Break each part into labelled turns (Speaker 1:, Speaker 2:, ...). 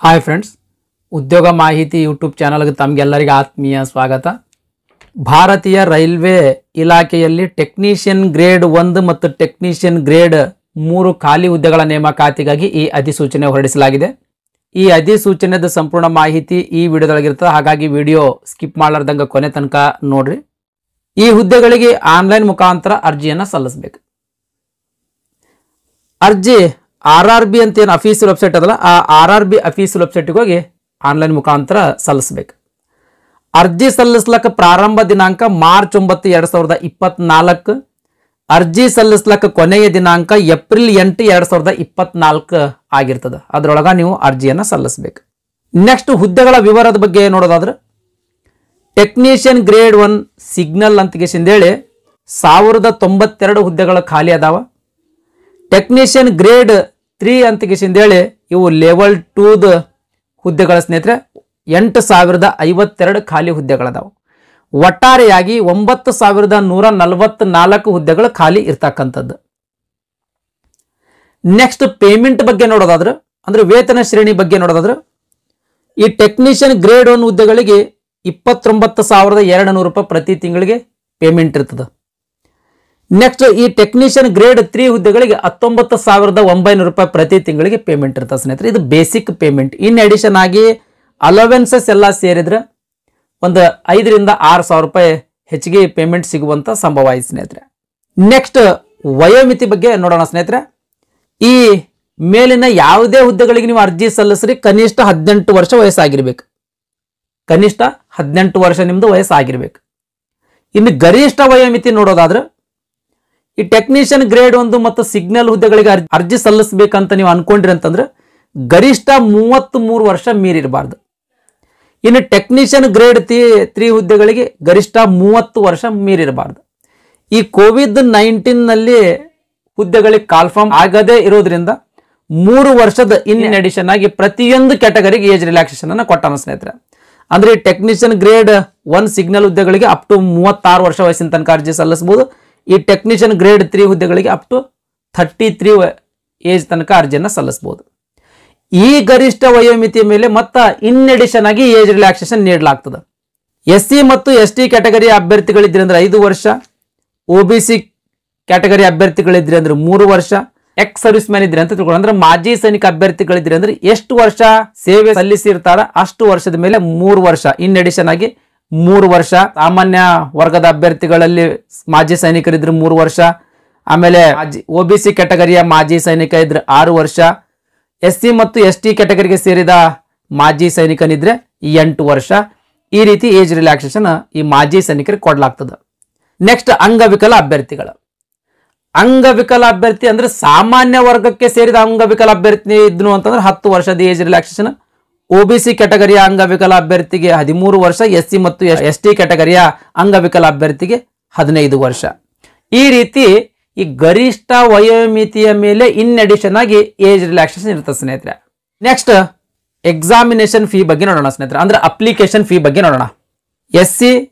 Speaker 1: Hi friends, ಉದ್ಯೋಗ ಮಾಹಿತಿ YouTube ಚಾನಲ್ಗೆ ತಮಗೆಲ್ಲರಿಗೂ ಆತ್ಮೀಯ ಸ್ವಾಗತ. ಭಾರತೀಯ ರೈಲ್ವೆ ಇಲಾಖೆಯಲ್ಲಿ ಟೆಕ್ನಿಷಿಯನ್ ಗ್ರೇಡ್ 1 ಮತ್ತು ಟೆಕ್ನಿಷಿಯನ್ ಗ್ರೇಡ್ 3 ಖಾಲಿ ಹುದ್ದೆಗಳ ನೇಮಕಾತಿಗಾಗಿ ಈ ಅಧಿಸೂಚನೆ ಹೊರಡಿಸಲಾಗಿದೆ. ಈ ಅಧಿಸೂಚನೆದ ಸಂಪೂರ್ಣ ಮಾಹಿತಿ ಈ ವಿಡಿಯೋದೊಳಗಿರ್ತದೆ, ಹಾಗಾಗಿ ವಿಡಿಯೋ ಸ್ಕಿಪ್ ಮಾಡಲಾರ್ದಂಗೆ ಕೊನೆ ತನಕ ನೋಡ್ರಿ. ಈ ಹುದ್ದೆಗಳಿಗೆ ಆನ್ಲೈನ್ ಮುಖಾಂತರ ಅರ್ಜಿಯನ್ನು ಸಲ್ಲಿಸಬೇಕು. ಅರ್ಜಿ RRB ಅಂತ ಏನು ಅಫೀಸಿಯಲ್ ವೆಬ್ಸೈಟ್ ಅದಲ್ಲ, ಆ RRB ಅಫೀಸಿಯಲ್ ವೆಬ್ಸೈಟ್ಗೆ ಹೋಗಿ ಆನ್ಲೈನ್ ಮುಖಾಂತರ ಸಲ್ಲಿಸಬೇಕು. ಅರ್ಜಿ ಸಲ್ಲಿಸ್ಲಕ್ಕ ಪ್ರಾರಂಭ ದಿನಾಂಕ ಮಾರ್ಚ್ 9, 2024. ಅರ್ಜಿ ಸಲ್ಲಿಸ್ಲಕ್ಕ ಕೊನೆಯ ದಿನಾಂಕ ಏಪ್ರಿಲ್ 8, 2024 ಆಗಿರ್ತದೆ. ಅದರೊಳಗೆ ನೀವು ಅರ್ಜಿಯನ್ನು ಸಲ್ಲಿಸಬೇಕು. ನೆಕ್ಸ್ಟ್ ಹುದ್ದೆಗಳ ವಿವರದ ಬಗ್ಗೆ ನೋಡೋದಾದ್ರೆ, ಟೆಕ್ನಿಷಿಯನ್ ಗ್ರೇಡ್ 1 ಸಿಗ್ನಲ್ ಅಂತೇಳಿ 1092 ಹುದ್ದೆಗಳು ಖಾಲಿ ಅದಾವ. ಟೆಕ್ನಿಷಿಯನ್ ಗ್ರೇಡ್ 3 ಅಂತೇಳಿ ಇವು ಲೆವೆಲ್ 2 ಹುದ್ದೆಗಳ ಸ್ನೇಹಿತರೆ 8052 ಖಾಲಿ ಹುದ್ದೆಗಳದಾವು. ಒಟ್ಟಾರೆಯಾಗಿ 9144 ಹುದ್ದೆಗಳು ಖಾಲಿ ಇರ್ತಕ್ಕಂಥದ್ದು. ನೆಕ್ಸ್ಟ್ ಪೇಮೆಂಟ್ ಬಗ್ಗೆ ನೋಡೋದಾದ್ರೆ, ಅಂದ್ರೆ ವೇತನ ಶ್ರೇಣಿ ಬಗ್ಗೆ ನೋಡೋದಾದ್ರೆ, ಈ ಟೆಕ್ನಿಷಿಯನ್ ಗ್ರೇಡ್ 1 ಹುದ್ದೆಗಳಿಗೆ 29,200 ರೂಪಾಯಿ ಪ್ರತಿ ತಿಂಗಳಿಗೆ ಪೇಮೆಂಟ್ ಇರ್ತದೆ. ನೆಕ್ಸ್ಟ್ ಈ ಟೆಕ್ನಿಷಿಯನ್ ಗ್ರೇಡ್ 3 ಹುದ್ದೆಗಳಿಗೆ 19,900 ರೂಪಾಯಿ ಪ್ರತಿ ತಿಂಗಳಿಗೆ ಪೇಮೆಂಟ್ ಇರ್ತದೆ ಸ್ನೇಹಿತರೆ. ಇದು ಬೇಸಿಕ್ ಪೇಮೆಂಟ್. ಇನ್ ಅಡಿಷನ್ ಆಗಿ ಅಲವೆನ್ಸಸ್ ಎಲ್ಲ ಸೇರಿದ್ರೆ ಒಂದು 5,000 to 6,000 ರೂಪಾಯಿ ಹೆಚ್ಚಿಗೆ ಪೇಮೆಂಟ್ ಸಿಗುವಂತ ಸಂಭವ ಐತೆ ಸ್ನೇಹಿತರೆ. ನೆಕ್ಸ್ಟ್ ವಯೋಮಿತಿ ಬಗ್ಗೆ ನೋಡೋಣ ಸ್ನೇಹಿತರೆ. ಈ ಮೇಲಿನ ಯಾವುದೇ ಹುದ್ದೆಗಳಿಗೆ ನೀವು ಅರ್ಜಿ ಸಲ್ಲಿಸ್ರಿ ಕನಿಷ್ಠ 18 ವರ್ಷ ವಯಸ್ಸಾಗಿರ್ಬೇಕು. ಕನಿಷ್ಠ 18 ವರ್ಷ ನಿಮ್ದು ವಯಸ್ಸಾಗಿರ್ಬೇಕು. ಇನ್ನು ಗರಿಷ್ಠ ವಯೋಮಿತಿ ನೋಡೋದಾದ್ರೆ, ಈ ಟೆಕ್ನಿಷಿಯನ್ ಗ್ರೇಡ್ 1 ಮತ್ತು ಸಿಗ್ನಲ್ ಹುದ್ದೆಗಳಿಗೆ ಅರ್ಜಿ ಸಲ್ಲಿಸಬೇಕಂತ ನೀವು ಅನ್ಕೊಂಡ್ರಿ ಅಂತಂದ್ರೆ ಗರಿಷ್ಠ 33 ವರ್ಷ ಮೀರಿರಬಾರ್ದು. ಇನ್ನು ಟೆಕ್ನಿಷಿಯನ್ ಗ್ರೇಡ್ 3 ಹುದ್ದೆಗಳಿಗೆ ಗರಿಷ್ಠ 30 ವರ್ಷ ಮೀರಿರಬಾರ್ದು. ಈ COVID-19 ನಲ್ಲಿ ಹುದ್ದೆಗಳಿಗೆ ಕಾಲ್ಫಾರ್ಮ್ ಆಗದೇ ಇರೋದ್ರಿಂದ 3 ವರ್ಷದ ಇನ್ ಅಡಿಷನ್ ಆಗಿ ಪ್ರತಿಯೊಂದು ಕ್ಯಾಟಗರಿಗೆ ಏಜ್ ರಿಲ್ಯಾಕ್ಸೇಷನ್ ಅನ್ನು ಕೊಟ್ಟಾನ ಸ್ನೇಹಿತರೆ. ಅಂದ್ರೆ ಟೆಕ್ನಿಷಿಯನ್ ಗ್ರೇಡ್ 1 ಸಿಗ್ನಲ್ ಹುದ್ದೆಗಳಿಗೆ ಅಪ್ ಟು 36 ವರ್ಷ ವಯಸ್ಸಿನ ತನಕ ಅರ್ಜಿ ಸಲ್ಲಿಸಬಹುದು. ಈ ಟೆಕ್ನಿಷಿಯನ್ ಗ್ರೇಡ್ 3 ಹುದ್ದೆಗಳಿಗೆ ಅಪ್ ಟು 33 ಏಜ್ ತನಕ ಅರ್ಜಿಯನ್ನು ಸಲ್ಲಿಸಬಹುದು. ಈ ಗರಿಷ್ಠ ವಯೋಮಿತಿಯ ಮೇಲೆ ಮತ್ತೆ ಇನ್ ಅಡಿಷನ್ ಆಗಿ ಏಜ್ ರಿಲ್ಯಾಕ್ಸೇಷನ್ ನೀಡಲಾಗ್ತದೆ. SC ಮತ್ತು ST ಕ್ಯಾಟಗರಿ ಅಭ್ಯರ್ಥಿಗಳಿದ್ರೆ ಅಂದ್ರೆ 5 ವರ್ಷ, OBC ಕ್ಯಾಟಗರಿ ಅಭ್ಯರ್ಥಿಗಳಿದ್ರೆ ಅಂದ್ರೆ 3 ವರ್ಷ, ಎಕ್ಸ್ ಸರ್ವಿಸ್ ಮ್ಯಾನ್ ಇದ್ರೆ ಅಂತ ತಿಳ್ಕೊಳ್ಳಿ, ಅಂದ್ರೆ ಮಾಜಿ ಸೈನಿಕ ಅಭ್ಯರ್ಥಿಗಳಿದ್ರೆ ಅಂದ್ರೆ ಎಷ್ಟು ವರ್ಷ ಸೇವೆ ಸಲ್ಲಿಸಿರ್ತಾರ ಅಷ್ಟು ವರ್ಷದ ಮೇಲೆ 3 ವರ್ಷ ಇನ್ ಅಡಿಷನ್ ಆಗಿ 3 ವರ್ಷ. ಸಾಮಾನ್ಯ ವರ್ಗದ ಅಭ್ಯರ್ಥಿಗಳಲ್ಲಿ ಮಾಜಿ ಸೈನಿಕರಿದ್ರೆ 3 ವರ್ಷ, ಆಮೇಲೆ OBC ಕ್ಯಾಟಗರಿಯ ಮಾಜಿ ಸೈನಿಕ ಇದ್ರೆ 6 ವರ್ಷ, SC ಮತ್ತು ST ಕ್ಯಾಟಗರಿಗೆ ಸೇರಿದ ಮಾಜಿ ಸೈನಿಕನಿದ್ರೆ 8 ವರ್ಷ. ಈ ರೀತಿ ಏಜ್ ರಿಲ್ಯಾಕ್ಸೇಷನ್ ಈ ಮಾಜಿ ಸೈನಿಕರಿಗೆ ಕೊಡಲಾಗ್ತದೆ. ನೆಕ್ಸ್ಟ್ ಅಂಗವಿಕಲ ಅಭ್ಯರ್ಥಿಗಳು. ಅಂಗವಿಕಲ ಅಭ್ಯರ್ಥಿ ಅಂದ್ರೆ ಸಾಮಾನ್ಯ ವರ್ಗಕ್ಕೆ ಸೇರಿದ ಅಂಗವಿಕಲ ಅಭ್ಯರ್ಥಿ ಇದ್ನು ಅಂತಂದ್ರೆ 10 ವರ್ಷದ ಏಜ್ ರಿಲ್ಯಾಕ್ಸೇಷನ್. OBC ಕ್ಯಾಟಗರಿಯ ಅಂಗವಿಕಲ ಅಭ್ಯರ್ಥಿಗೆ 13 ವರ್ಷ, SC ಮತ್ತು ST ಕ್ಯಾಟಗರಿಯ ಅಂಗವಿಕಲ ಅಭ್ಯರ್ಥಿಗೆ 15 ವರ್ಷ. ಈ ರೀತಿ ಈ ಗರಿಷ್ಠ ವಯೋಮಿತಿಯ ಮೇಲೆ ಇನ್ ಅಡಿಷನ್ ಆಗಿ ಏಜ್ ರಿಲ್ಯಾಕ್ಸೇಷನ್ ಇರ್ತದೆ ಸ್ನೇಹಿತರೆ. ನೆಕ್ಸ್ಟ್ ಎಕ್ಸಾಮಿನೇಷನ್ ಫೀ ಬಗ್ಗೆ ನೋಡೋಣ ಸ್ನೇಹಿತರೆ, ಅಂದ್ರೆ ಅಪ್ಲಿಕೇಶನ್ ಫೀ ಬಗ್ಗೆ ನೋಡೋಣ. SC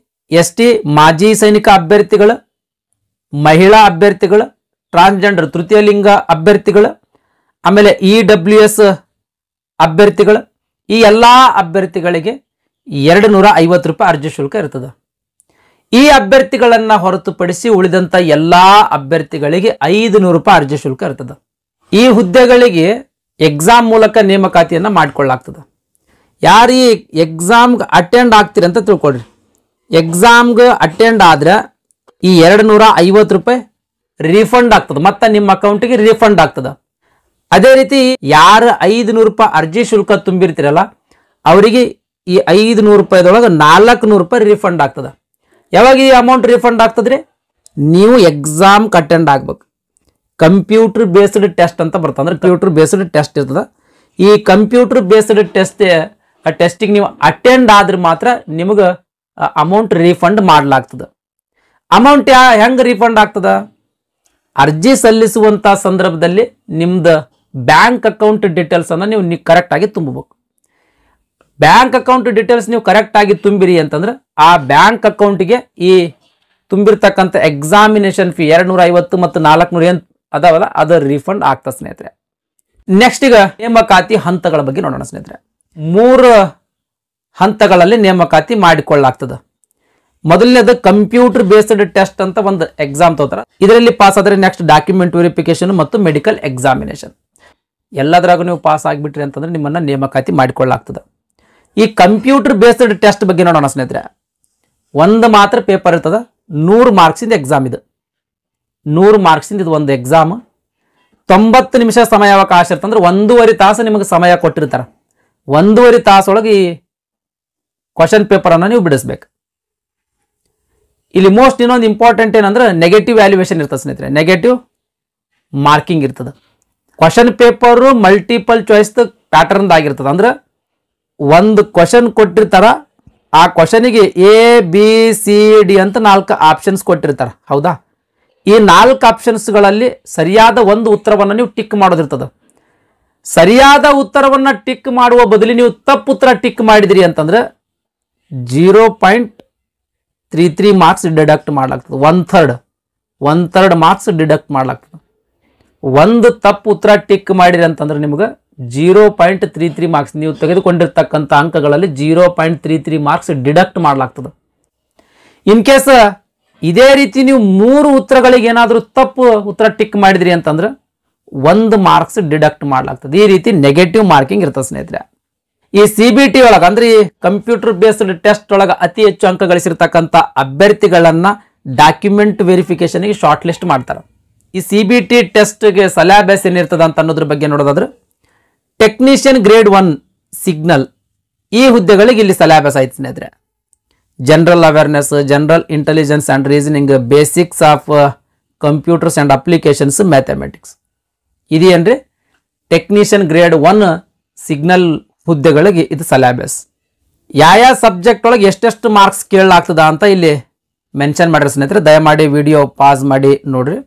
Speaker 1: ST ಮಾಜಿ ಸೈನಿಕ ಅಭ್ಯರ್ಥಿಗಳು, ಮಹಿಳಾ ಅಭ್ಯರ್ಥಿಗಳು, ಟ್ರಾನ್ಸ್ಜೆಂಡರ್ ತೃತೀಯ ಲಿಂಗ ಅಭ್ಯರ್ಥಿಗಳು, ಆಮೇಲೆ EWS ಅಭ್ಯರ್ಥಿಗಳು, ಈ ಎಲ್ಲಾ ಅಭ್ಯರ್ಥಿಗಳಿಗೆ 250 ರೂಪಾಯಿ ಅರ್ಜಿ ಶುಲ್ಕ ಇರ್ತದೆ. ಈ ಅಭ್ಯರ್ಥಿಗಳನ್ನ ಹೊರತುಪಡಿಸಿ ಉಳಿದಂತ ಎಲ್ಲಾ ಅಭ್ಯರ್ಥಿಗಳಿಗೆ 500 ರೂಪಾಯಿ ಅರ್ಜಿ ಶುಲ್ಕ ಇರ್ತದೆ. ಈ ಹುದ್ದೆಗಳಿಗೆ ಎಕ್ಸಾಮ್ ಮೂಲಕ ನೇಮಕಾತಿಯನ್ನ ಮಾಡಿಕೊಳ್ಳಲಾಗ್ತದೆ. ಯಾರು ಈ ಎಕ್ಸಾಮ್ಗೆ ಅಟೆಂಡ್ ಆಗ್ತೀರಿ ಅಂತ ತಿಳ್ಕೊಳ್ರಿ. ಎಕ್ಸಾಮ್ಗೆ ಅಟೆಂಡ್ ಆದ್ರೆ ಈ 250 ರೂಪಾಯಿ ರಿಫಂಡ್ ಆಗ್ತದೆ, ಮತ್ತೆ ನಿಮ್ಮ ಅಕೌಂಟಿಗೆ ರಿಫಂಡ್ ಆಗ್ತದೆ. ಅದೇ ರೀತಿ ಯಾರು 500 ರೂಪಾಯಿ ಅರ್ಜಿ ಶುಲ್ಕ ತುಂಬಿರ್ತೀರಲ್ಲ ಅವರಿಗೆ ಈ 500 ರೂಪಾಯಿದೊಳಗೆ 400 ರೂಪಾಯಿ ರಿಫಂಡ್ ಆಗ್ತದೆ. ಯಾವಾಗ ಈ ಅಮೌಂಟ್ ರಿಫಂಡ್ ಆಗ್ತದ್ರಿ? ನೀವು ಎಕ್ಸಾಮ್ ಅಟೆಂಡ್ ಆಗ್ಬೇಕು. ಕಂಪ್ಯೂಟರ್ ಬೇಸ್ಡ್ ಟೆಸ್ಟ್ ಅಂತ ಬರ್ತದೆ, ಅಂದ್ರೆ ಕಂಪ್ಯೂಟರ್ ಬೇಸ್ಡ್ ಟೆಸ್ಟ್ ಇರ್ತದೆ. ಈ ಕಂಪ್ಯೂಟರ್ ಬೇಸ್ಡ್ ಟೆಸ್ಟಿಗೆ ನೀವು ಅಟೆಂಡ್ ಆದ್ರೆ ಮಾತ್ರ ನಿಮಗೆ ಅಮೌಂಟ್ ರಿಫಂಡ್ ಮಾಡಲಾಗ್ತದೆ. ಅಮೌಂಟ್ ಹೆಂಗೆ ರಿಫಂಡ್ ಆಗ್ತದ? ಅರ್ಜಿ ಸಲ್ಲಿಸುವಂತ ಸಂದರ್ಭದಲ್ಲಿ ನಿಮ್ದು ಬ್ಯಾಂಕ್ ಅಕೌಂಟ್ ಡೀಟೇಲ್ಸ್ ಅನ್ನ ನೀವು ಕರೆಕ್ಟ್ ಆಗಿ ತುಂಬಬೇಕು. ಬ್ಯಾಂಕ್ ಅಕೌಂಟ್ ಡೀಟೇಲ್ಸ್ ನೀವು ಕರೆಕ್ಟ್ ಆಗಿ ತುಂಬಿರಿ ಅಂತಂದ್ರೆ ಆ ಬ್ಯಾಂಕ್ ಅಕೌಂಟ್ಗೆ ಈ ತುಂಬಿರ್ತಕ್ಕಂಥ ಎಕ್ಸಾಮಿನೇಷನ್ ಫೀ 250 ಮತ್ತು 400 ಏನು ಅದಾವಲ್ಲ ಅದು ರಿಫಂಡ್ ಆಗ್ತದೆ ಸ್ನೇಹಿತರೆ. ನೆಕ್ಸ್ಟ್ ಈಗ ನೇಮಕಾತಿ ಹಂತಗಳ ಬಗ್ಗೆ ನೋಡೋಣ ಸ್ನೇಹಿತರೆ. 3 ಹಂತಗಳಲ್ಲಿ ನೇಮಕಾತಿ ಮಾಡಿಕೊಳ್ಳಲಾಗ್ತದೆ. ಮೊದಲನೇದು ಕಂಪ್ಯೂಟರ್ ಬೇಸ್ಡ್ ಟೆಸ್ಟ್ ಅಂತ ಒಂದು ಎಕ್ಸಾಮ್ ತಗೋತಾರೆ. ಇದರಲ್ಲಿ ಪಾಸ್ ಆದರೆ ನೆಕ್ಸ್ಟ್ ಡಾಕ್ಯುಮೆಂಟ್ ವೆರಿಫಿಕೇಶನ್ ಮತ್ತು ಮೆಡಿಕಲ್ ಎಕ್ಸಾಮಿನೇಷನ್. ಎಲ್ಲದರಾಗೂ ನೀವು ಪಾಸ್ ಆಗಿಬಿಟ್ರಿ ಅಂತಂದ್ರೆ ನಿಮ್ಮನ್ನ ನೇಮಕಾತಿ ಮಾಡಿಕೊಳ್ಳಲಾಗ್ತದೆ. ಈ ಕಂಪ್ಯೂಟರ್ ಬೇಸ್ಡ್ ಟೆಸ್ಟ್ ಬಗ್ಗೆ ನೋಡೋಣ ಸ್ನೇಹಿತರೆ. ಒಂದು ಮಾತ್ರ ಪೇಪರ್ ಇರ್ತದೆ, 100 ಮಾರ್ಕ್ಸಿಂದ ಎಕ್ಸಾಮ್ ಇದು. 100 ಮಾರ್ಕ್ಸಿಂದ ಇದು ಒಂದು ಎಕ್ಸಾಮ್. 90 ನಿಮಿಷ ಸಮಯಾವಕಾಶ ಇರ್ತಂದ್ರೆ 1.5 ತಾಸು ನಿಮಗೆ ಸಮಯ ಕೊಟ್ಟಿರ್ತಾರೆ. 1.5 ತಾಸೊಳಗೆ ಈ ಕ್ವಶನ್ ಪೇಪರ್ ಅನ್ನ ನೀವು ಬಿಡಿಸ್ಬೇಕು. ಇಲ್ಲಿ ಮೋಸ್ಟ್ ಇನ್ನೊಂದು ಇಂಪಾರ್ಟೆಂಟ್ ಏನಂದ್ರೆ ನೆಗೆಟಿವ್ ವ್ಯಾಲ್ಯೂಯೇಷನ್ ಇರ್ತದೆ ಸ್ನೇಹಿತರೆ. ನೆಗೆಟಿವ್ ಮಾರ್ಕಿಂಗ್ ಇರ್ತದೆ. Question paper multiple choice pattern ಆಗಿರ್ತದೆ. ಅಂದ್ರೆ ಒಂದು ಕ್ವಶನ್ ಕೊಟ್ಟಿರ್ತಾರ, ಆ ಕ್ವಶನಿಗೆ ABCD ಅಂತ 4 ಆಪ್ಷನ್ಸ್ ಕೊಟ್ಟಿರ್ತಾರೆ. ಹೌದಾ? ಈ 4 ಆಪ್ಷನ್ಸ್ಗಳಲ್ಲಿ ಸರಿಯಾದ ಒಂದು ಉತ್ತರವನ್ನು ನೀವು ಟಿಕ್ ಮಾಡೋದಿರ್ತದೆ. ಸರಿಯಾದ ಉತ್ತರವನ್ನು ಟಿಕ್ ಮಾಡುವ ಬದಲು ನೀವು ತಪ್ಪು ಉತ್ತರ ಟಿಕ್ ಮಾಡಿದಿರಿ ಅಂತಂದ್ರೆ 0.33 ಮಾರ್ಕ್ಸ್ ಡಿಡಕ್ಟ್ ಮಾಡಲಾಗ್ತದೆ. 1/3 ಮಾರ್ಕ್ಸ್ ಡಿಡಕ್ಟ್ ಮಾಡಲಾಗ್ತದೆ. ಒಂದು ತಪ್ಪು ಉತ್ತರ ಟಿಕ್ ಮಾಡಿರಿ ಅಂತಂದ್ರೆ ನಿಮ್ಗೆ 0.33 ಮಾರ್ಕ್ಸ್, ನೀವು ತೆಗೆದುಕೊಂಡಿರ್ತಕ್ಕಂಥ ಅಂಕಗಳಲ್ಲಿ 0.33 ಮಾರ್ಕ್ಸ್ ಡಿಡಕ್ಟ್ ಮಾಡಲಾಗ್ತದೆ. ಇನ್ ಕೇಸ್ ಇದೇ ರೀತಿ ನೀವು 3 ಉತ್ತರಗಳಿಗೆ ಏನಾದರೂ ತಪ್ಪು ಉತ್ತರ ಟಿಕ್ ಮಾಡಿದ್ರಿ ಅಂತಂದ್ರೆ 1 ಮಾರ್ಕ್ಸ್ ಡಿಡಕ್ಟ್ ಮಾಡಲಾಗ್ತದೆ. ಈ ರೀತಿ ನೆಗೆಟಿವ್ ಮಾರ್ಕಿಂಗ್ ಇರ್ತದೆ ಸ್ನೇಹಿತರೆ. ಈ CBT ಒಳಗೆ ಅಂದ್ರೆ ಈ ಕಂಪ್ಯೂಟರ್ ಬೇಸ್ಡ್ ಟೆಸ್ಟ್ ಒಳಗೆ ಅತಿ ಹೆಚ್ಚು ಅಂಕ ಗಳಿಸಿರ್ತಕ್ಕಂಥ ಅಭ್ಯರ್ಥಿಗಳನ್ನ ಡಾಕ್ಯುಮೆಂಟ್ ವೆರಿಫಿಕೇಶನ್ಗೆ ಶಾರ್ಟ್ ಲಿಸ್ಟ್ ಮಾಡ್ತಾರೆ. ಈ CBT ಟೆಸ್ಟ್ಗೆ ಸಿಲೆಬಸ್ ಏನಿರ್ತದೆ ಅಂತ ಅನ್ನೋದ್ರ ಬಗ್ಗೆ ನೋಡೋದಾದ್ರೆ ಟೆಕ್ನಿಷಿಯನ್ ಗ್ರೇಡ್ 1 ಸಿಗ್ನಲ್ ಈ ಹುದ್ದೆಗಳಿಗೆ ಇಲ್ಲಿ ಸಿಲೆಬಸ್ ಆಯ್ತು ಸ್ನೇಹಿತರೆ. General awareness, general intelligence and reasoning, basics of computers and applications, mathematics. ಇದೇನ್ರಿ ಟೆಕ್ನಿಷಿಯನ್ ಗ್ರೇಡ್ 1 ಸಿಗ್ನಲ್ ಹುದ್ದೆಗಳಿಗೆ ಇದು ಸಿಲೆಬಸ್. ಯಾವ ಸಬ್ಜೆಕ್ಟ್ ಒಳಗೆ ಎಷ್ಟೆಷ್ಟು ಮಾರ್ಕ್ಸ್ ಕೇಳಲಾಗ್ತದ ಅಂತ ಇಲ್ಲಿ ಮೆನ್ಷನ್ ಮಾಡಿರಿ ಸ್ನೇಹಿತರೆ. ದಯಮಾಡಿ ವಿಡಿಯೋ ಪಾಸ್ ಮಾಡಿ ನೋಡ್ರಿ.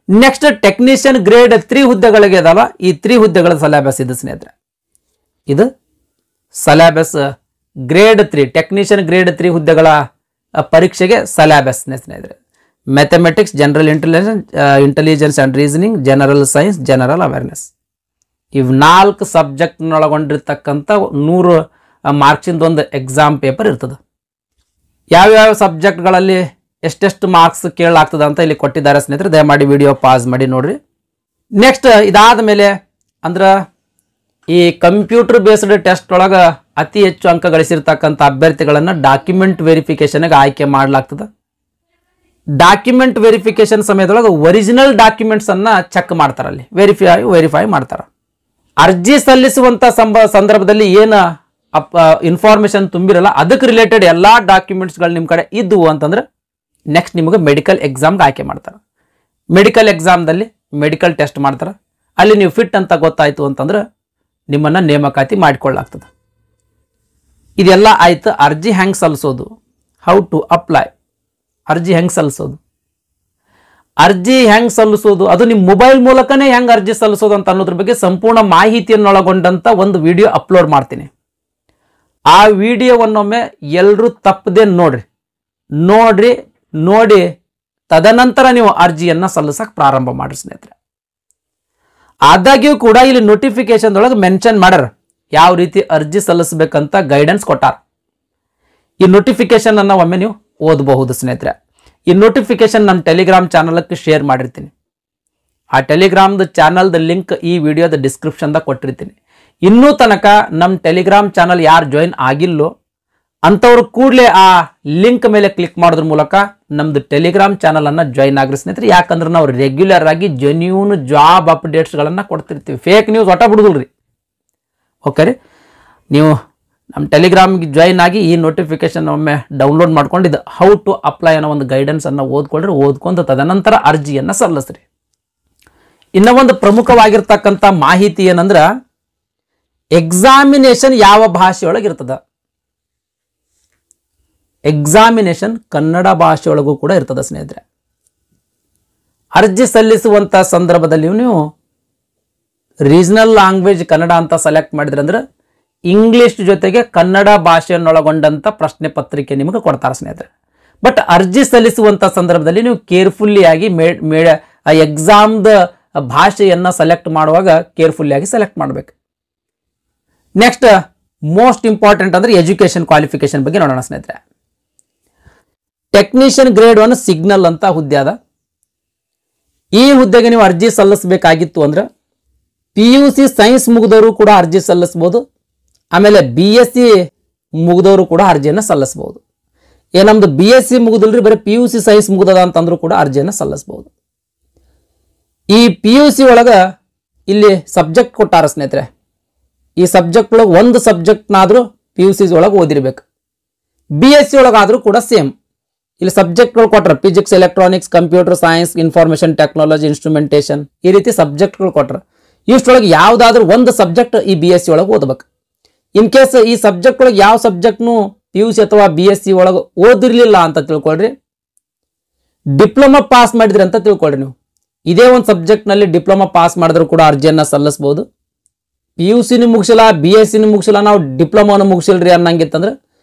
Speaker 1: ನೆಕ್ಸ್ಟ್ ಟೆಕ್ನಿಷಿಯನ್ ಗ್ರೇಡ್ 3 ಹುದ್ದೆಗಳಿಗೆ ಇದಾವ. ಈ 3 ಹುದ್ದೆಗಳ ಸಿಲೆಬಸ್ ಇದು ಸ್ನೇಹಿತರೆ. ಇದು ಸಿಲೆಬಸ್ ಗ್ರೇಡ್ 3 ಟೆಕ್ನಿಷಿಯನ್ ಗ್ರೇಡ್ 3 ಹುದ್ದೆಗಳ ಪರೀಕ್ಷೆಗೆ ಸಿಲೆಬಸ್ ಸ್ನೇಹಿತರೆ. Mathematics, general intelligence and reasoning, general science, general awareness. ಇವು 4 ಸಬ್ಜೆಕ್ಟ್ನೊಳಗೊಂಡಿರ್ತಕ್ಕಂಥ 100 ಮಾರ್ಕ್ಸಿಂದ ಒಂದು ಎಕ್ಸಾಮ್ ಪೇಪರ್ ಇರ್ತದೆ. ಯಾವ್ಯಾವ ಸಬ್ಜೆಕ್ಟ್ಗಳಲ್ಲಿ ಎಷ್ಟೆಷ್ಟು ಮಾರ್ಕ್ಸ್ ಕೇಳಲಾಗ್ತದೆ ಅಂತ ಇಲ್ಲಿ ಕೊಟ್ಟಿದ್ದಾರೆ ಸ್ನೇಹಿತರೆ. ದಯಮಾಡಿ ವಿಡಿಯೋ ಪಾಸ್ ಮಾಡಿ ನೋಡ್ರಿ. ನೆಕ್ಸ್ಟ್ ಇದಾದ ಮೇಲೆ ಅಂದ್ರೆ ಈ ಕಂಪ್ಯೂಟರ್ ಬೇಸ್ಡ್ ಟೆಸ್ಟ್ ಒಳಗೆ ಅತಿ ಹೆಚ್ಚು ಅಂಕ ಗಳಿಸಿರ್ತಕ್ಕಂಥ ಅಭ್ಯರ್ಥಿಗಳನ್ನು ಡಾಕ್ಯುಮೆಂಟ್ ವೆರಿಫಿಕೇಶನ್ಗೆ ಆಯ್ಕೆ ಮಾಡಲಾಗ್ತದೆ. ಡಾಕ್ಯುಮೆಂಟ್ ವೆರಿಫಿಕೇಶನ್ ಸಮಯದೊಳಗೆ ಒರಿಜಿನಲ್ ಡಾಕ್ಯುಮೆಂಟ್ಸ್ ಅನ್ನ ಚೆಕ್ ಮಾಡ್ತಾರೆ. ಅಲ್ಲಿ ವೆರಿಫೈ ಮಾಡ್ತಾರೆ. ಅರ್ಜಿ ಸಲ್ಲಿಸುವಂತ ಸಂದರ್ಭದಲ್ಲಿ ಏನು ಇನ್ಫಾರ್ಮೇಶನ್ ತುಂಬಿರಲ್ಲ ಅದಕ್ಕೆ ರಿಲೇಟೆಡ್ ಎಲ್ಲಾ ಡಾಕ್ಯುಮೆಂಟ್ಸ್ಗಳು ನಿಮ್ಮ ಕಡೆ ಇದ್ವು ಅಂತಂದ್ರೆ ನೆಕ್ಸ್ಟ್ ನಿಮಗೆ ಮೆಡಿಕಲ್ ಎಕ್ಸಾಮ್ಗೆ ಆಯ್ಕೆ ಮಾಡ್ತಾರೆ. ಮೆಡಿಕಲ್ ಎಕ್ಸಾಮ್ದಲ್ಲಿ ಮೆಡಿಕಲ್ ಟೆಸ್ಟ್ ಮಾಡ್ತಾರೆ. ಅಲ್ಲಿ ನೀವು ಫಿಟ್ ಅಂತ ಗೊತ್ತಾಯ್ತು ಅಂತಂದ್ರೆ ನಿಮ್ಮನ್ನ ನೇಮಕಾತಿ ಮಾಡಿಕೊಳ್ಳಲಾಗ್ತದೆ. ಇದೆಲ್ಲ ಆಯ್ತು. ಅರ್ಜಿ ಹೆಂಗೆ ಸಲ್ಲಿಸೋದು, ಹೌ ಟು ಅಪ್ಲೈ, ಅರ್ಜಿ ಹೆಂಗೆ ಸಲ್ಲಿಸೋದು, ಅದು ನಿಮ್ಮ ಮೊಬೈಲ್ ಮೂಲಕನೇ ಹೆಂಗೆ ಅರ್ಜಿ ಸಲ್ಲಿಸೋದು ಅಂತ ಅನ್ನೋದ್ರ ಬಗ್ಗೆ ಸಂಪೂರ್ಣ ಮಾಹಿತಿಯನ್ನೊಳಗೊಂಡಂತ ಒಂದು ವಿಡಿಯೋ ಅಪ್ಲೋಡ್ ಮಾಡ್ತೀನಿ. ಆ ವಿಡಿಯೋವನ್ನೊಮ್ಮೆ ಎಲ್ಲರೂ ತಪ್ಪದೆ ನೋಡಿ ತದನಂತರ ನೀವು ಅರ್ಜಿಯನ್ನ ಸಲ್ಲಿಸಕ್ಕೆ ಪ್ರಾರಂಭ ಮಾಡಿ ಸ್ನೇಹಿತರೆ. ಆದಾಗ್ಯೂ ಕೂಡ ಇಲ್ಲಿ ನೋಟಿಫಿಕೇಶನ್ ಒಳಗೆ ಮೆನ್ಷನ್ ಮಾಡ್ಯಾರ ಯಾವ ರೀತಿ ಅರ್ಜಿ ಸಲ್ಲಿಸಬೇಕಂತ ಗೈಡೆನ್ಸ್ ಕೊಟ್ಟಾರ. ಈ ನೋಟಿಫಿಕೇಶನ್ ಅನ್ನ ಒಮ್ಮೆ ನೀವು ಓದಬಹುದು ಸ್ನೇಹಿತರೆ. ಈ ನೋಟಿಫಿಕೇಶನ್ ನಮ್ಮ ಟೆಲಿಗ್ರಾಮ್ ಚಾನಲ್ಗೆ ಶೇರ್ ಮಾಡಿರ್ತೀನಿ. ಆ ಟೆಲಿಗ್ರಾಮ್ದ ಚಾನಲ್ದ ಲಿಂಕ್ ಈ ವಿಡಿಯೋದ ಡಿಸ್ಕ್ರಿಪ್ಷನ್ದಾಗ ಕೊಟ್ಟಿರ್ತೀನಿ. ಇನ್ನೂ ತನಕ ನಮ್ಮ ಟೆಲಿಗ್ರಾಮ್ ಚಾನಲ್ ಯಾರು ಜಾಯಿನ್ ಆಗಿಲ್ಲೋ ಅಂಥವ್ರು ಕೂಡಲೇ ಆ ಲಿಂಕ್ ಮೇಲೆ ಕ್ಲಿಕ್ ಮಾಡೋದ್ರ ಮೂಲಕ ನಮ್ದು ಟೆಲಿಗ್ರಾಮ್ ಚಾನಲ್ ಅನ್ನ ಜಾಯಿನ್ ಆಗ್ರಿ ಸ್ನೇಹಿತರೆ. ಯಾಕಂದ್ರೆ ನಾವು ರೆಗ್ಯುಲರ್ ಆಗಿ ಜೆನ್ಯೂನ್ ಜಾಬ್ ಅಪ್ಡೇಟ್ಸ್ಗಳನ್ನು ಕೊಡ್ತಿರ್ತೀವಿ. ಫೇಕ್ ನ್ಯೂಸ್ ಒಟ್ಟ ಬಿಡುದಿಲ್ರಿ. ಓಕೆ ರೀ, ನೀವು ನಮ್ಮ ಟೆಲಿಗ್ರಾಮ್ಗೆ ಜಾಯಿನ್ ಆಗಿ ಈ ನೋಟಿಫಿಕೇಶನ್ ಒಮ್ಮೆ ಡೌನ್ಲೋಡ್ ಮಾಡ್ಕೊಂಡಿದ್ದು ಹೌ ಟು ಅಪ್ಲೈ ಅನ್ನೋ ಒಂದು ಗೈಡೆನ್ಸ್ ಅನ್ನು ಓದ್ಕೊಂಡು ತದನಂತರ ಅರ್ಜಿಯನ್ನು ಸಲ್ಲಿಸ್ರಿ. ಇನ್ನೂ ಒಂದು ಪ್ರಮುಖವಾಗಿರ್ತಕ್ಕಂಥ ಮಾಹಿತಿ ಏನಂದ್ರೆ ಎಕ್ಸಾಮಿನೇಷನ್ ಯಾವ ಭಾಷೆಯೊಳಗಿರ್ತದ. ಎಕ್ಸಾಮಿನೇಷನ್ ಕನ್ನಡ ಭಾಷೆಯೊಳಗೂ ಕೂಡ ಇರ್ತದೆ ಸ್ನೇಹಿತರೆ. ಅರ್ಜಿ ಸಲ್ಲಿಸುವಂತ ಸಂದರ್ಭದಲ್ಲಿ ನೀವು ರೀಜನಲ್ ಲ್ಯಾಂಗ್ವೇಜ್ ಕನ್ನಡ ಅಂತ ಸೆಲೆಕ್ಟ್ ಮಾಡಿದ್ರೆ ಅಂದ್ರೆ ಇಂಗ್ಲಿಷ್ ಜೊತೆಗೆ ಕನ್ನಡ ಭಾಷೆಯನ್ನೊಳಗೊಂಡಂತ ಪ್ರಶ್ನೆ ಪತ್ರಿಕೆ ನಿಮಗೆ ಕೊಡ್ತಾರೆ ಸ್ನೇಹಿತರೆ. ಬಟ್ ಅರ್ಜಿ ಸಲ್ಲಿಸುವಂತ ಸಂದರ್ಭದಲ್ಲಿ ನೀವು ಕೇರ್ಫುಲ್ಲಿ ಆಗಿ ಎಕ್ಸಾಮ್ದ ಭಾಷೆಯನ್ನ ಸೆಲೆಕ್ಟ್ ಮಾಡುವಾಗ ಕೇರ್ಫುಲ್ಲಿ ಆಗಿ ಸೆಲೆಕ್ಟ್ ಮಾಡಬೇಕು. ನೆಕ್ಸ್ಟ್ ಮೋಸ್ಟ್ ಇಂಪಾರ್ಟೆಂಟ್ ಅಂದ್ರೆ ಎಜುಕೇಶನ್ ಕ್ವಾಲಿಫಿಕೇಶನ್ ಬಗ್ಗೆ ನೋಡೋಣ ಸ್ನೇಹಿತರೆ. ಟೆಕ್ನಿಷಿಯನ್ ಗ್ರೇಡ್ 1 ಸಿಗ್ನಲ್ ಅಂತ ಹುದ್ದೆ ಅದ. ಈ ಹುದ್ದೆಗೆ ನೀವು ಅರ್ಜಿ ಸಲ್ಲಿಸಬೇಕಾಗಿತ್ತು ಅಂದ್ರೆ PUC ಸೈನ್ಸ್ ಮುಗಿದವರು ಕೂಡ ಅರ್ಜಿ ಸಲ್ಲಿಸಬಹುದು. ಆಮೇಲೆ BSc ಮುಗಿದವರು ಕೂಡ ಅರ್ಜಿಯನ್ನು ಸಲ್ಲಿಸಬಹುದು. ನಮ್ದು BSc ಮುಗಿದಿಲ್ರಿ, ಬರೀ PUC ಸೈನ್ಸ್ ಮುಗಿದದ ಅಂತಂದ್ರೂ ಕೂಡ ಅರ್ಜಿಯನ್ನು ಸಲ್ಲಿಸಬಹುದು. ಈ PUC ಒಳಗ ಇಲ್ಲಿ ಸಬ್ಜೆಕ್ಟ್ ಕೊಟ್ಟಾರ ಸ್ನೇಹಿತರೆ. ಈ ಸಬ್ಜೆಕ್ಟ್ ಒಳಗೆ ಒಂದು ಸಬ್ಜೆಕ್ಟ್ನಾದ್ರೂ PUC ಒಳಗೆ ಓದಿರ್ಬೇಕು. BSc ಒಳಗಾದ್ರೂ ಕೂಡ ಸೇಮ್ ಇಲ್ಲಿ ಸಬ್ಜೆಕ್ಟ್ಗಳು ಕೊಟ್ರ. Physics, electronics, computer science, information technology, instrumentation, ಈ ರೀತಿ ಸಬ್ಜೆಕ್ಟ್ಗಳು ಕೊಟ್ರ. ಇಷ್ಟೊಳಗೆ ಯಾವ್ದಾದ್ರೂ ಒಂದು ಸಬ್ಜೆಕ್ಟ್ ಈ BSc ಒಳಗೆ ಓದಬೇಕು. ಇನ್ ಕೇಸ್ ಈ ಸಬ್ಜೆಕ್ಟ್ ಒಳಗೆ ಯಾವ ಸಬ್ಜೆಕ್ಟ್ನು PUC ಅಥವಾ BSc ಒಳಗೆ ಓದಿರ್ಲಿಲ್ಲ ಅಂತ ತಿಳ್ಕೊಳ್ರಿ, ಡಿಪ್ಲೊಮಾ ಪಾಸ್ ಮಾಡಿದ್ರಿ ಅಂತ ತಿಳ್ಕೊಳ್ರಿ. ನೀವು ಇದೇ ಒಂದು ಸಬ್ಜೆಕ್ಟ್ ನಲ್ಲಿ ಡಿಪ್ಲೊಮಾ ಪಾಸ್ ಮಾಡಿದ್ರು ಕೂಡ ಅರ್ಜಿಯನ್ನ ಸಲ್ಲಿಸಬಹುದು. PUC ಮುಗಿಸಿಲ್ಲ, BSc ಮುಗಿಸಿಲ್ಲ, ನಾವು ಡಿಪ್ಲೊಮಾನು ಮುಗಿಸಿಲ್ರಿ ಅನ್ನಂಗಿತ್ತಂದ್ರೆ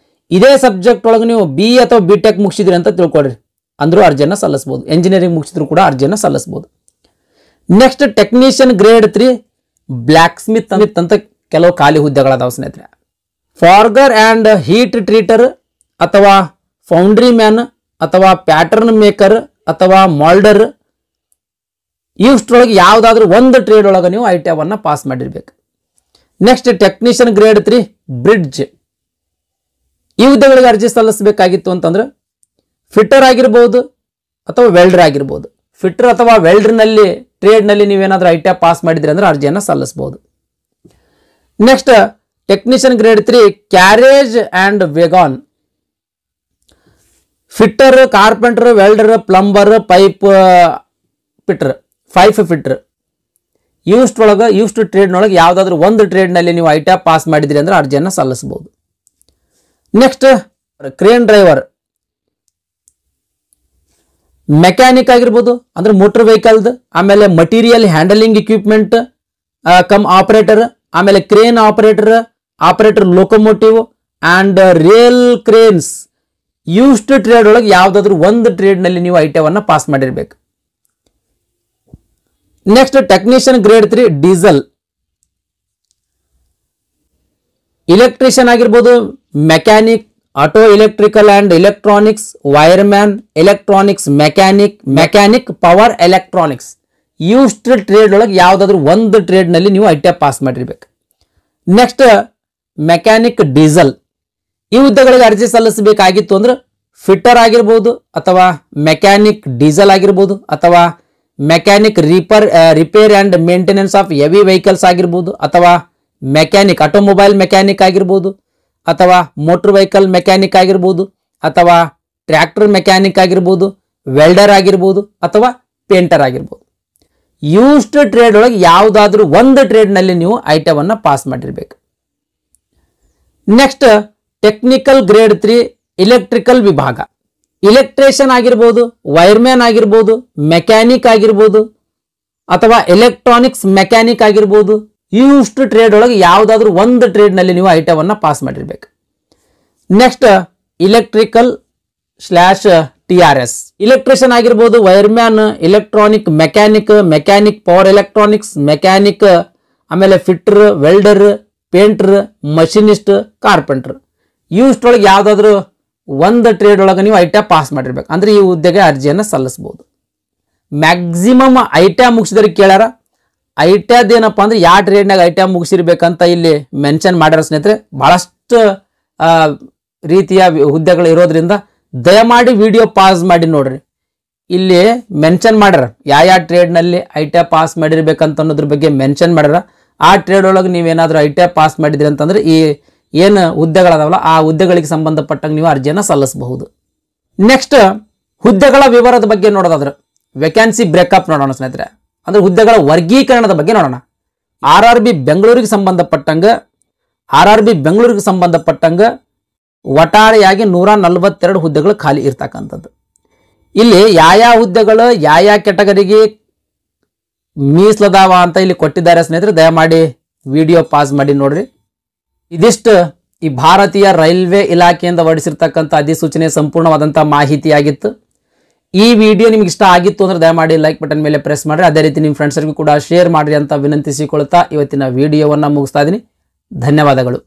Speaker 1: ಇದೇ ಸಬ್ಜೆಕ್ಟ್ ಒಳಗೆ ನೀವು BE ಅಥವಾ BTech ಮುಗಿಸಿದ್ರಿ ಅಂತ ತಿಳ್ಕೊಳ್ರಿ, ಅಂದ್ರೂ ಅರ್ಜಿಯನ್ನ ಸಲ್ಲಿಸಬಹುದು. ಎಂಜಿನಿಯರಿಂಗ್ ಮುಗಿಸಿದ್ರು ಕೂಡ ಅರ್ಜಿಯನ್ನ ಸಲ್ಲಿಸಬಹುದು. Next technician grade 3 black Smith ಅಂತ ಕೆಲವು ಖಾಲಿ ಹುದ್ದೆಗಳದಾವ ಸ್ನೇಹಿತರೆ. ಫಾರ್ಗರ್ ಅಂಡ್ ಹೀಟ್ ಟ್ರೀಟರ್ ಅಥವಾ ಫೌಂಡ್ರಿ ಮ್ಯಾನ್ ಅಥವಾ ಪ್ಯಾಟರ್ನ್ ಮೇಕರ್ ಅಥವಾ ಮಾಲ್ಡರ್, ಇಷ್ಟರೊಳಗೆ ಯಾವ್ದಾದ್ರು ಒಂದು ಟ್ರೇಡ್ ಒಳಗೆ ನೀವು ITI ಪಾಸ್ ಮಾಡಿರ್ಬೇಕು. ನೆಕ್ಸ್ಟ್ ಟೆಕ್ನಿಷಿಯನ್ ಗ್ರೇಡ್ 3 ಬ್ರಿಡ್ಜ್, ಈ ಹುದ್ದೆಗಳಿಗೆ ಅರ್ಜಿ ಸಲ್ಲಿಸಬೇಕಾಗಿತ್ತು ಅಂತಂದ್ರೆ ಫಿಟ್ಟರ್ ಆಗಿರ್ಬೋದು ಅಥವಾ ವೆಲ್ಡರ್ ಆಗಿರ್ಬೋದು. ಫಿಟ್ಟರ್ ಅಥವಾ ವೆಲ್ಡರ್ನಲ್ಲಿ ಟ್ರೇಡ್ನಲ್ಲಿ ನೀವೇನಾದ್ರೂ ITI ಪಾಸ್ ಮಾಡಿದ್ರಿ ಅಂದ್ರೆ ಅರ್ಜಿಯನ್ನು ಸಲ್ಲಿಸಬಹುದು. Next technician grade 3 carriage and vegan, fitter, carpenter, welder, plumber, pipe fitter, ಇಷ್ಟು ಟ್ರೇಡ್ನೊಳಗೆ ಯಾವ್ದಾದ್ರು ಒಂದು ಟ್ರೇಡ್ನಲ್ಲಿ ನೀವು ITI ಪಾಸ್ ಮಾಡಿದ್ರಿ ಅಂದ್ರೆ ಅರ್ಜಿಯನ್ನು ಸಲ್ಲಿಸಬಹುದು. ನೆಕ್ಸ್ಟ್ ಕ್ರೇನ್ ಡ್ರೈವರ್, ಮೆಕ್ಯಾನಿಕ್ ಆಗಿರ್ಬೋದು ಅಂದ್ರೆ ಮೋಟರ್ ವೆಹಿಕಲ್ದು, ಆಮೇಲೆ ಮಟೀರಿಯಲ್ ಹ್ಯಾಂಡಲಿಂಗ್ ಇಕ್ವಿಪ್ಮೆಂಟ್ ಆಪರೇಟರ್, ಆಮೇಲೆ crane operator locomotive and rail cranes, ಇಷ್ಟು ಟ್ರೇಡ್ ಒಳಗೆ ಯಾವ್ದಾದ್ರು ಒಂದು ಟ್ರೇಡ್ನಲ್ಲಿ ನೀವು ITI ಪಾಸ್ ಮಾಡಿರ್ಬೇಕು. Next technician grade 3 diesel, electrician ಆಗಿರ್ಬೋದು, mechanic, auto electrical and electronics, wireman, electronics mechanic power electronics, ಇಷ್ಟು ಟ್ರೇಡ್ ಒಳಗೆ ಯಾವ್ದಾದ್ರು ಒಂದು ಟ್ರೇಡ್ನಲ್ಲಿ ನೀವು ITI ಪಾಸ್ ಮಾಡಿರ್ಬೇಕು. ನೆಕ್ಸ್ಟ್ ಮೆಕ್ಯಾನಿಕ್ ಡೀಸೆಲ್, ಈ ಹುದ್ದೆಗಳಿಗೆ ಅರ್ಜಿ ಸಲ್ಲಿಸಬೇಕಾಗಿತ್ತು ಅಂದ್ರೆ ಫಿಟ್ಟರ್ ಆಗಿರ್ಬೋದು ಅಥವಾ ಮೆಕ್ಯಾನಿಕ್ ಡೀಸೆಲ್ ಆಗಿರ್ಬೋದು ಅಥವಾ mechanic repair and maintenance of heavy vehicles ಆಗಿರ್ಬೋದು ಅಥವಾ ಮೆಕ್ಯಾನಿಕ್ ಆಟೋಮೊಬೈಲ್ ಮೆಕ್ಯಾನಿಕ್ ಆಗಿರ್ಬೋದು ಅಥವಾ ಮೋಟರ್ ವೆಹಿಕಲ್ ಮೆಕ್ಯಾನಿಕ್ ಆಗಿರ್ಬೋದು ಅಥವಾ ಟ್ರ್ಯಾಕ್ಟರ್ ಮೆಕ್ಯಾನಿಕ್ ಆಗಿರ್ಬೋದು, ವೆಲ್ಡರ್ ಆಗಿರ್ಬೋದು ಅಥವಾ ಪೇಂಟರ್ ಆಗಿರ್ಬೋದು. ಇಷ್ಟು ಟ್ರೇಡ್ ಒಳಗೆ ಯಾವ್ದಾದ್ರು ಒಂದು ಟ್ರೇಡ್ನಲ್ಲಿ ನೀವು ITI ಪಾಸ್ ಮಾಡಿರ್ಬೇಕು. ನೆಕ್ಸ್ಟ್ ಟೆಕ್ನಿಕಲ್ ಗ್ರೇಡ್ 3 ಇಲೆಕ್ಟ್ರಿಕಲ್ ವಿಭಾಗ, ಇಲೆಕ್ಟ್ರಿಷಿಯನ್ ಆಗಿರ್ಬೋದು, ವೈರ್ಮ್ಯಾನ್ ಆಗಿರ್ಬೋದು, ಮೆಕ್ಯಾನಿಕ್ ಆಗಿರ್ಬೋದು ಅಥವಾ ಎಲೆಕ್ಟ್ರಾನಿಕ್ಸ್ ಮೆಕ್ಯಾನಿಕ್ ಆಗಿರ್ಬೋದು, ಇಷ್ಟು ಟ್ರೇಡ್ ಒಳಗೆ ಯಾವ್ದಾದ್ರು ಒಂದು ಟ್ರೇಡ್ನಲ್ಲಿ ನೀವು ITI ಪಾಸ್ ಮಾಡಿರ್ಬೇಕು. ನೆಕ್ಸ್ಟ್ ಇಲೆಕ್ಟ್ರಿಕಲ್ /TRS, ಇಲೆಕ್ಟ್ರಿಷಿಯನ್ ಆಗಿರ್ಬೋದು, wireman, electronic mechanic power electronics mechanic, ಆಮೇಲೆ fitter, welder, painter, machinist, carpenter, ಇಷ್ಟೊಳಗೆ ಯಾವ್ದಾದ್ರು ಒಂದು ಟ್ರೇಡ್ ಒಳಗೆ ನೀವು ITI ಪಾಸ್ ಮಾಡಿರ್ಬೇಕು. ಅಂದ್ರೆ ಈ ಹುದ್ದೆಗೆ ಅರ್ಜಿಯನ್ನು ಸಲ್ಲಿಸಬಹುದು. ಮ್ಯಾಕ್ಸಿಮಮ್ ITI ಮುಗಿಸಿದವ್ರಿಗೆ ಕೇಳ್ಯಾರ, ITI ಏನಪ್ಪಾ ಅಂದ್ರೆ ಯಾವ ಟ್ರೇಡ್ನಾಗ ITI ಮುಗಿಸಿರ್ಬೇಕಂತ ಇಲ್ಲಿ ಮೆನ್ಷನ್ ಮಾಡ್ಯಾರ ಸ್ನೇಹಿತರೆ. ಬಹಳಷ್ಟು ರೀತಿಯ ಹುದ್ದೆಗಳು ಇರೋದ್ರಿಂದ ದಯಮಾಡಿ ವಿಡಿಯೋ ಪಾಸ್ ಮಾಡಿ ನೋಡ್ರಿ. ಇಲ್ಲಿ ಮೆನ್ಷನ್ ಮಾಡ್ಯಾರ ಯಾವ ಟ್ರೇಡ್ನಲ್ಲಿ ITI ಪಾಸ್ ಮಾಡಿರ್ಬೇಕಂತ ಅನ್ನೋದ್ರ ಬಗ್ಗೆ ಮೆನ್ಷನ್ ಮಾಡ್ಯಾರ. ಆ ಟ್ರೇಡ್ ಒಳಗೆ ನೀವೇನಾದ್ರೂ ITI ಪಾಸ್ ಮಾಡಿದ್ರಿ ಅಂತಂದ್ರೆ ಈ ಏನು ಹುದ್ದೆಗಳದಾವಲ್ಲ ಆ ಹುದ್ದೆಗಳಿಗೆ ಸಂಬಂಧಪಟ್ಟಂಗೆ ನೀವು ಅರ್ಜಿಯನ್ನು ಸಲ್ಲಿಸಬಹುದು. ನೆಕ್ಸ್ಟ್ ಹುದ್ದೆಗಳ ವಿವರದ ಬಗ್ಗೆ ನೋಡೋದಾದ್ರೆ ವೇಕೆನ್ಸಿ ಬ್ರೇಕಪ್ ನೋಡೋಣ ಸ್ನೇಹಿತರೆ. ಅಂದ್ರೆ ಹುದ್ದೆಗಳ ವರ್ಗೀಕರಣದ ಬಗ್ಗೆ ನೋಡೋಣ. RRB ಬೆಂಗಳೂರಿಗೆ ಸಂಬಂಧಪಟ್ಟಂಗ ಒಟ್ಟಾರೆಯಾಗಿ 142 ಹುದ್ದೆಗಳು ಖಾಲಿ ಇರ್ತಕ್ಕಂಥದ್ದು. ಇಲ್ಲಿ ಯಾವ ಹುದ್ದೆಗಳು ಯಾವ ಕೆಟಗರಿಗೆ ಮೀಸಲದಾವ ಅಂತ ಇಲ್ಲಿ ಕೊಟ್ಟಿದ್ದಾರೆ ಸ್ನೇಹಿತರೆ. ದಯಮಾಡಿ ವಿಡಿಯೋ ಪಾಸ್ ಮಾಡಿ ನೋಡ್ರಿ. ಇದಿಷ್ಟು ಈ ಭಾರತೀಯ ರೈಲ್ವೆ ಇಲಾಖೆಯಿಂದ ಹೊರಡಿಸಿರ್ತಕ್ಕಂಥ ಅಧಿಸೂಚನೆ ಸಂಪೂರ್ಣವಾದಂತಹ ಮಾಹಿತಿಯಾಗಿತ್ತು. ಈ ವಿಡಿಯೋ ನಿಮ್ಗೆ ಇಷ್ಟ ಆಗಿತ್ತು ಅಂದ್ರೆ ದಯಮಾಡಿ ಲೈಕ್ ಬಟನ್ ಮೇಲೆ ಪ್ರೆಸ್ ಮಾಡ್ರಿ. ಅದೇ ರೀತಿ ನಿಮ್ಮ ಫ್ರೆಂಡ್ಸ್ರಿಗೂ ಕೂಡ ಶೇರ್ ಮಾಡ್ರಿ ಅಂತ ವಿನಂತಿಸಿಕೊಳ್ತಾ ಇವತ್ತಿನ ವಿಡಿಯೋವನ್ನ ಮುಗಿಸ್ತಾ ಇದ್ದೀನಿ. ಧನ್ಯವಾದಗಳು.